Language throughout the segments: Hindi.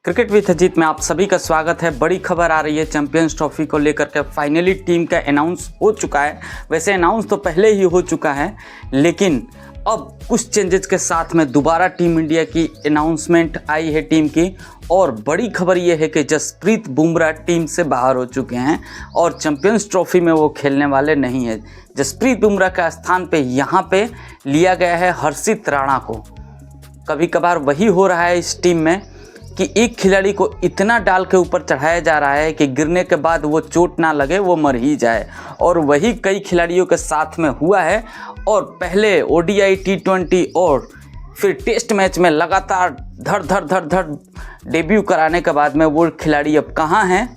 क्रिकेट विद अजीत में आप सभी का स्वागत है। बड़ी खबर आ रही है चैंपियंस ट्रॉफी को लेकर के। फाइनली टीम का अनाउंस हो चुका है। वैसे अनाउंस तो पहले ही हो चुका है, लेकिन अब कुछ चेंजेस के साथ में दोबारा टीम इंडिया की अनाउंसमेंट आई है टीम की। और बड़ी खबर ये है कि जसप्रीत बुमराह टीम से बाहर हो चुके हैं और चैंपियंस ट्रॉफी में वो खेलने वाले नहीं है। जसप्रीत बुमराह का स्थान पे यहाँ पे लिया गया है हर्षित राणा को। कभी कभार वही हो रहा है इस टीम में कि एक खिलाड़ी को इतना डाल के ऊपर चढ़ाया जा रहा है कि गिरने के बाद वो चोट ना लगे, वो मर ही जाए। और वही कई खिलाड़ियों के साथ में हुआ है। और पहले ओडीआई, टी20 और फिर टेस्ट मैच में लगातार धड़ डेब्यू कराने के बाद में वो खिलाड़ी अब कहाँ हैं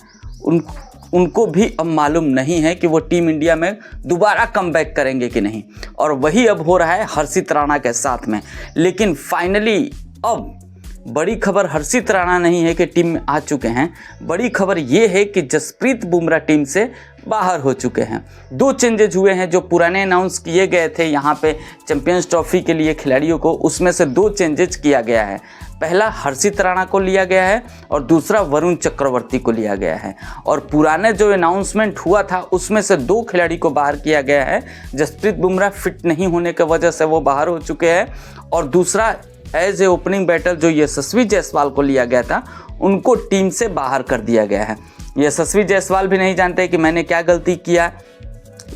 उनको भी अब मालूम नहीं है कि वो टीम इंडिया में दोबारा कमबैक करेंगे कि नहीं। और वही अब हो रहा है हर्षित राणा के साथ में। लेकिन फाइनली अब बड़ी खबर हर्षित राणा नहीं है कि टीम में आ चुके हैं। बड़ी खबर ये है कि जसप्रीत बुमराह टीम से बाहर हो चुके हैं। दो चेंजेज हुए हैं जो पुराने अनाउंस किए गए थे यहाँ पे चैंपियंस ट्रॉफी के लिए खिलाड़ियों को, उसमें से दो चेंजेज किया गया है। पहला हर्षित राणा को लिया गया है और दूसरा वरुण चक्रवर्ती को लिया गया है। और पुराने जो अनाउंसमेंट हुआ था उसमें से दो खिलाड़ी को बाहर किया गया है। जसप्रीत बुमराह फिट नहीं होने की वजह से वो बाहर हो चुके हैं। और दूसरा एज ए ओपनिंग बैटर जो यशस्वी जायसवाल को लिया गया था उनको टीम से बाहर कर दिया गया है। यशस्वी जायसवाल भी नहीं जानते कि मैंने क्या गलती किया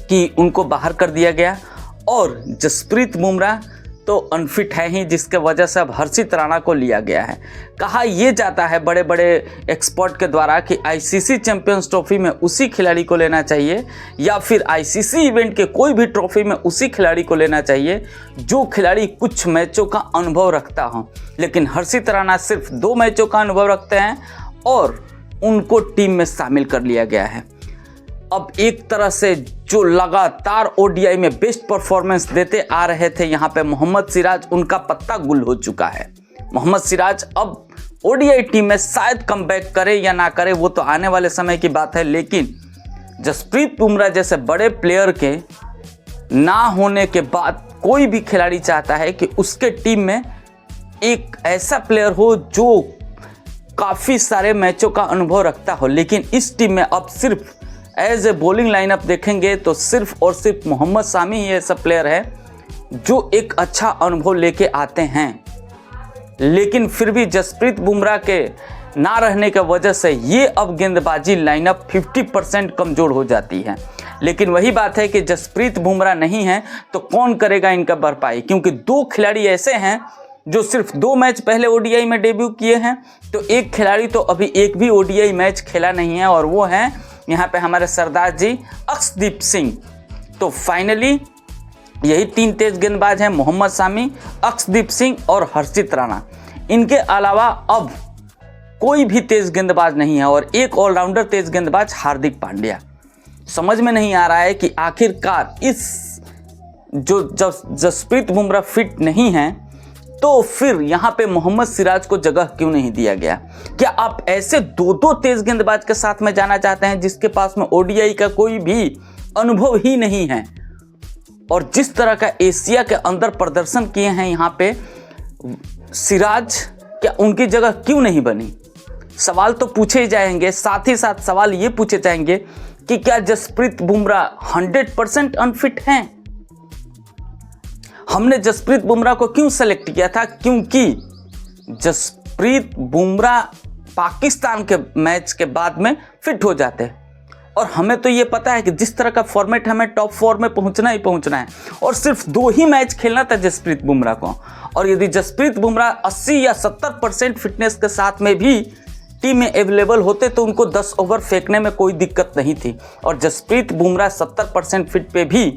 कि उनको बाहर कर दिया गया। और जसप्रीत बुमराह तो अनफिट है ही, जिसके वजह से अब हर्षित राणा को लिया गया है। कहा यह जाता है बड़े बड़े एक्सपर्ट के द्वारा कि आईसीसी चैंपियंस ट्रॉफी में उसी खिलाड़ी को लेना चाहिए या फिर आईसीसी इवेंट के कोई भी ट्रॉफी में उसी खिलाड़ी को लेना चाहिए जो खिलाड़ी कुछ मैचों का अनुभव रखता हो। लेकिन हर्षित राणा सिर्फ 2 मैचों का अनुभव रखते हैं और उनको टीम में शामिल कर लिया गया है। अब एक तरह से जो लगातार ओडीआई में बेस्ट परफॉर्मेंस देते आ रहे थे यहाँ पे मोहम्मद सिराज, उनका पत्ता गुल हो चुका है। मोहम्मद सिराज अब ओडीआई टीम में शायद कमबैक करे या ना करे वो तो आने वाले समय की बात है। लेकिन जसप्रीत बुमराह जैसे बड़े प्लेयर के ना होने के बाद कोई भी खिलाड़ी चाहता है कि उसके टीम में एक ऐसा प्लेयर हो जो काफ़ी सारे मैचों का अनुभव रखता हो। लेकिन इस टीम में अब सिर्फ एज ए बॉलिंग लाइनअप देखेंगे तो सिर्फ और सिर्फ मोहम्मद सामी ही ऐसा प्लेयर है जो एक अच्छा अनुभव लेके आते हैं। लेकिन फिर भी जसप्रीत बुमराह के ना रहने की वजह से ये अब गेंदबाजी लाइनअप 50% कमज़ोर हो जाती है। लेकिन वही बात है कि जसप्रीत बुमराह नहीं है तो कौन करेगा इनका भरपाई, क्योंकि 2 खिलाड़ी ऐसे हैं जो सिर्फ 2 मैच पहले ओडीआई में डेब्यू किए हैं। तो एक खिलाड़ी तो अभी एक भी ओडीआई मैच खेला नहीं है और वो है यहाँ पे हमारे सरदार जी अक्षदीप सिंह। तो फाइनली यही 3 तेज गेंदबाज हैं, मोहम्मद सामी, अक्षदीप सिंह और हर्षित राणा। इनके अलावा अब कोई भी तेज गेंदबाज नहीं है और एक ऑलराउंडर तेज गेंदबाज हार्दिक पांड्या। समझ में नहीं आ रहा है कि आखिरकार इस जो जसप्रीत बुमराह फिट नहीं है तो फिर यहाँ पे मोहम्मद सिराज को जगह क्यों नहीं दिया गया। क्या आप ऐसे 2 तेज गेंदबाज के साथ में जाना चाहते हैं जिसके पास में ओडीआई का कोई भी अनुभव ही नहीं है और जिस तरह का एशिया के अंदर प्रदर्शन किए हैं यहाँ पे सिराज, क्या उनकी जगह क्यों नहीं बनी? सवाल तो पूछे ही जाएंगे। साथ ही साथ सवाल ये पूछे जाएंगे कि क्या जसप्रीत बुमराह 100% अनफिट हैं? हमने जसप्रीत बुमराह को क्यों सेलेक्ट किया था? क्योंकि जसप्रीत बुमराह पाकिस्तान के मैच के बाद में फिट हो जाते और हमें तो ये पता है कि जिस तरह का फॉर्मेट हमें टॉप 4 में पहुंचना ही पहुंचना है और सिर्फ 2 ही मैच खेलना था जसप्रीत बुमराह को। और यदि जसप्रीत बुमराह 80 या 70% फिटनेस के साथ में भी टीम में अवेलेबल होते तो उनको 10 ओवर फेंकने में कोई दिक्कत नहीं थी। और जसप्रीत बुमराह 70% फिट पे भी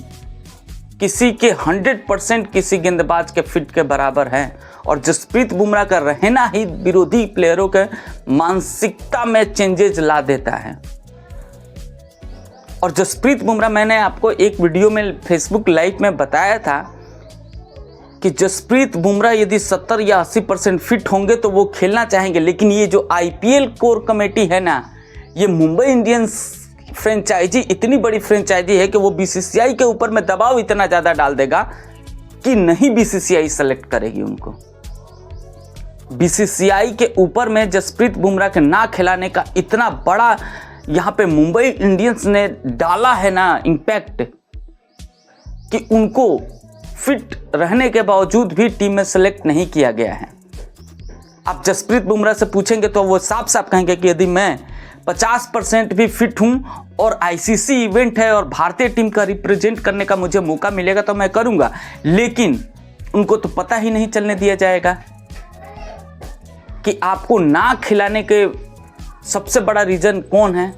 किसी के 100% किसी गेंदबाज के फिट के बराबर है। और जसप्रीत बुमराह का रहना ही विरोधी प्लेयरों के मानसिकता में चेंजेस ला देता है। और जसप्रीत बुमराह, मैंने आपको एक वीडियो में फेसबुक लाइव में बताया था कि जसप्रीत बुमराह यदि 70 या 80% फिट होंगे तो वो खेलना चाहेंगे। लेकिन ये जो आईपीएल कोर कमेटी है ना, ये मुंबई इंडियंस फ्रेंचाइजी इतनी बड़ी फ्रेंचाइजी है कि वो बीसीसीआई के ऊपर में दबाव इतना ज़्यादा डाल देगा कि नहीं बीसीसीआई सेलेक्ट करेगी उनको। बीसीसीआई के ऊपर में जसप्रीत बुमराह के ना खिलाने का इतना बड़ा यहाँ पे मुंबई इंडियंस ने डाला है ना इम्पैक्ट, कि उनको फिट रहने के बावजूद भी टीम में सेलेक्ट नहीं किया गया है। आप जसप्रीत बुमराह से पूछेंगे तो वो साफ साफ कहेंगे कि यदि मैं 50% भी फिट हूं और आईसीसी इवेंट है और भारतीय टीम का रिप्रेजेंट करने का मुझे मौका मिलेगा तो मैं करूंगा, लेकिन उनको तो पता ही नहीं चलने दिया जाएगा कि आपको ना खिलाने के सबसे बड़ा रीज़न कौन है।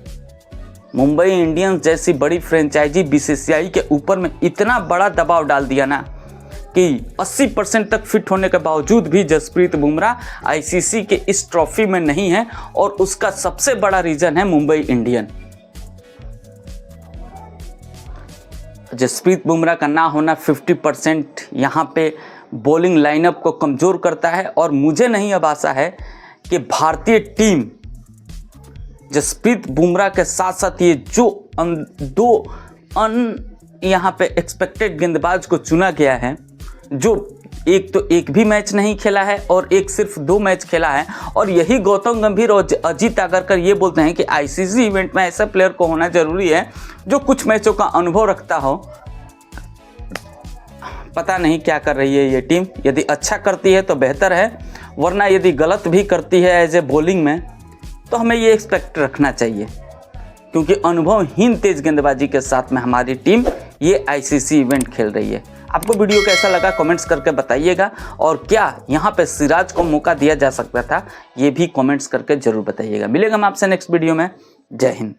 मुंबई इंडियंस जैसी बड़ी फ्रेंचाइजी बीसीसीआई के ऊपर में इतना बड़ा दबाव डाल दिया ना कि 80% तक फिट होने के बावजूद भी जसप्रीत बुमराह आईसीसी के इस ट्रॉफी में नहीं है, और उसका सबसे बड़ा रीज़न है मुंबई इंडियन। जसप्रीत बुमराह का ना होना 50% यहाँ पे बॉलिंग लाइनअप को कमज़ोर करता है, और मुझे नहीं अब आशा है कि भारतीय टीम जसप्रीत बुमराह के साथ साथ ये जो दो यहाँ पे एक्सपेक्टेड गेंदबाज को चुना गया है, जो एक भी मैच नहीं खेला है और एक सिर्फ 2 मैच खेला है, और यही गौतम गंभीर और अजीत आगरकर ये बोलते हैं कि आईसीसी इवेंट में ऐसा प्लेयर को होना जरूरी है जो कुछ मैचों का अनुभव रखता हो। पता नहीं क्या कर रही है ये टीम। यदि अच्छा करती है तो बेहतर है, वरना यदि गलत भी करती है एज ए बॉलिंग में तो हमें ये एक्सपेक्ट रखना चाहिए, क्योंकि अनुभवहीन तेज गेंदबाजी के साथ में हमारी टीम ये आईसीसी इवेंट खेल रही है। आपको वीडियो कैसा लगा कमेंट्स करके बताइएगा, और क्या यहाँ पे सिराज को मौका दिया जा सकता था ये भी कमेंट्स करके जरूर बताइएगा। मिलेगा हम आपसे नेक्स्ट वीडियो में। जय हिंद।